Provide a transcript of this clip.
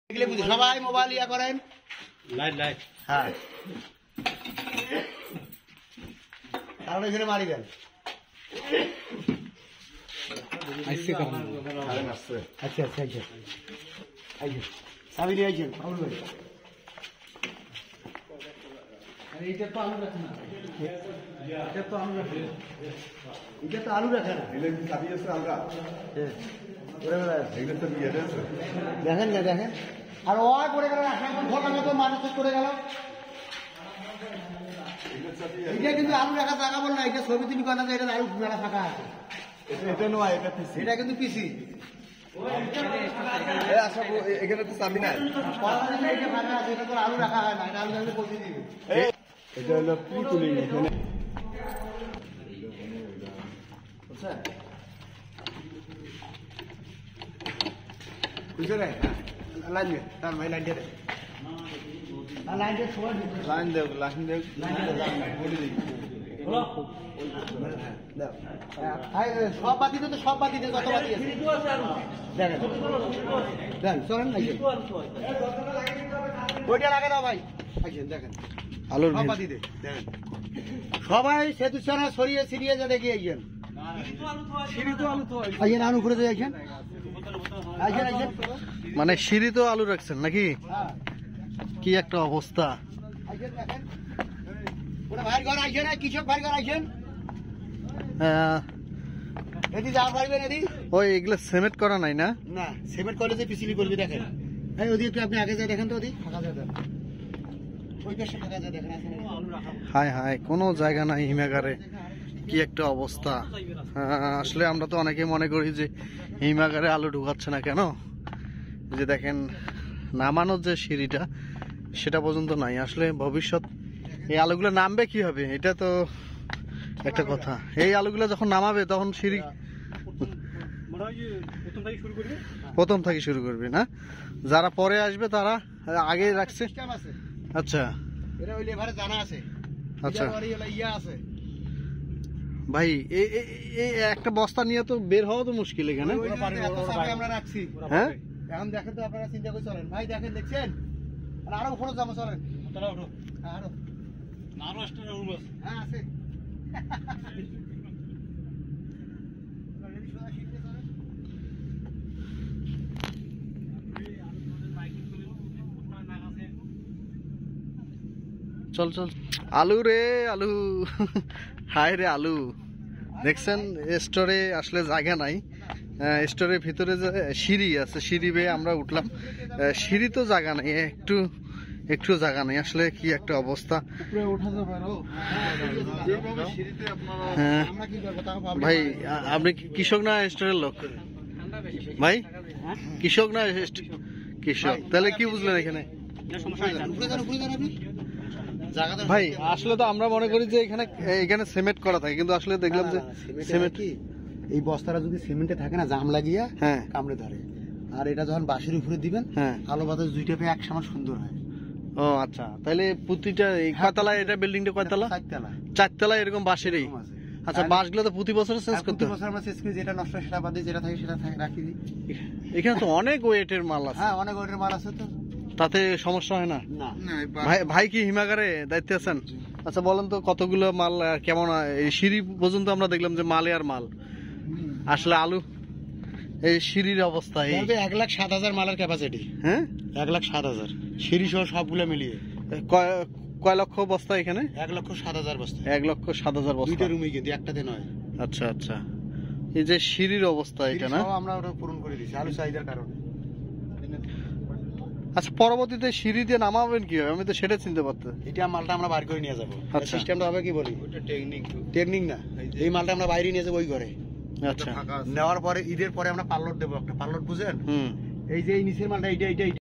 সবাই মোবাইল ইয়া করেন light light হ্যাঁ তাহলে এখানে মারি দেন আচ্ছা আচ্ছা আচ্ছা আচ্ছা সাবি নিয়ে আইছেন এইটা তো আলু রাখে না এটা তো আলু রাখে এটা তো আলু রাখে না এটা সাবি আছে আলগা হ্যাঁ দেখেন না দেখেন আর ও করে গেল ঢোকানো তো মানুষ করে গেল এটা কিন্তু আলু রাখা জায়গা বল না এটা ছবি তুমি কথা এটা আলু মেলা ফাঁকা আছে এটা নয় এটা পিসি এটা কিন্তু পিসি এখানে তো চাবি নাই এটা তো আলু রাখা হয় না এটা আলু রাখলে পৌঁছে দিবে এটা হলো পুতুলি এখানে বুঝছেন বুঝলে লাইন দে তার ভাই লাইন দে লাইন দে ছোড় লাইন দে লাইন দে বলে দিই হলো দাও আই সব বাতি দে তো সব বাতি দে কত বাতি আছে দেখেন দেন চলেন না ওইটা লাগা দাও ভাই আইছেন দেখেন আলুর সব বাতি দে দেখেন সবাই সেতু ছাড়া ছড়িয়ে ছিড়িয়ে যা দেখি আইছেন সিঁড়ি তো আলু তো আইছেন আলু করে যাই আইছেন মানে সিঁড়ি তো আলু রাখছেন নাকি কি একটা অবস্থা ওই এগুলো সিমেন্ট করা নাই না না সিমেন্ট করলে যে পিছিলি করবি দেখেন ওদিকে আপনি আগে যায় দেখেন তো ওদিকে ফাঁকা যায় হায় হায় কোনো জায়গা নাই হিমাগারে কি একটা অবস্থা আসলে আমরা তো অনেকে মনে করি যে হিমাগারে আলু ঢুকাচ্ছে না কেন যে দেখেন নামানোর যে সিঁড়িটা সেটা পর্যন্ত নাই আসলে ভবিষ্যৎ এই আলুগুলো নামবে কি হবে এটা তো একটা কথা এই আলুগুলো যখন নামাবে তখন সিঁড়ি প্রথম থেকে শুরু করবে না যারা পরে আসবে তারা আগে রাখছে আচ্ছা আচ্ছা ভাই এই একটা বস্তা নিয়ে তো বের হওয়া তো মুশকিল এখানে আমরা রাখছি হ্যাঁ এখন দেখেন তো আপনারা চিন্তা করে চলেন ভাই দেখেন দেখছেন আরো উপরে যাবো চলেন আরো হ্যাঁ আছে চল চল আলু রে আলু হায় রে আলু দেখছেন স্টোরে আসলে জায়গা নাই স্টোরের ভিতরে যে সিঁড়ি আছে সিঁড়ি বেয়ে আমরা উঠলাম সিঁড়ি তো জায়গা নেই একটু জায়গা নেই আসলে কি একটা অবস্থা ভাই আপনি কৃষক না স্টোরের লোক ভাই কৃষক না কৃষক তাহলে কি বুঝলেন এখানে ভাই আসলে তো আমরা মনে করি যে এখানে সিমেন্ট করা থাকে কিন্তু আসলে দেখলাম যে সিমেন্ট কি এই বস্তাটা যদি সিমেন্টে থাকে না জাম লাগিয়া হ্যাঁ কামড়ে ধরে আর এটা যখন বাঁশের উপরে দিবেন হ্যাঁ আলো বাতাস দুইটা পেয়ে এক সমান সুন্দর হয় ও আচ্ছা তাহলে প্রতিটা কয়তলা এটা বিল্ডিংটা কয়তলা চারতলা এরকম বাঁশেরই আচ্ছা বাঁশগুলো তো প্রতি বছর চেঞ্জ করতে হয় প্রতি বছর আমরা চেঞ্জ করি যেটা নষ্ট সেটা বাদ দিই যেটা থাকে সেটা রাখি দিই এখানে তো অনেক ওয়েটের মাল আছে হ্যাঁ অনেক ওয়েটের মাল আছে তো তাতে সমস্যা হয় না ভাই কি হিমাগারে দায়িত্বে আছেন আচ্ছা বলেন তো কতগুলো মাল কেমন এই সিঁড়ি পর্যন্ত আমরা দেখলাম যে মালে আর মাল আসলে আলু এই সিঁড়ির অবস্থা 1,07,000 মালের ক্যাপাসিটি হ্যাঁ 1,07,000 সিঁড়ি সহ সবগুলো মিলিয়ে কয় লক্ষ বস্তা এখানে 1,07,000 বস্তা 1,07,000 বস্তা দুইটা রুমই কিন্তু একটাতে নয় আচ্ছা আচ্ছা এই যে সিঁড়ির অবস্থা এটা না আমরা ওটা পূরণ করে দিয়েছি আলু চাহিদার কারণে আচ্ছা পরবর্তীতে সিঁড়ি দিয়ে নামাবেন কি হবে আমি তো সেটা চিনতে পারতাম এটা মালটা আমরা বাইরে করে নিয়ে যাবো সিস্টেমটা হবে কি বলি ওটা টেকনিক না এই মালটা আমরা বাইরে নিয়ে যাবো ওই ঘরে আচ্ছা নেওয়ার পরে ঈদের পরে আমরা পার্লট দেবো একটা পার্লট বুঝেন এই যে এই নিচের মালটা এইটা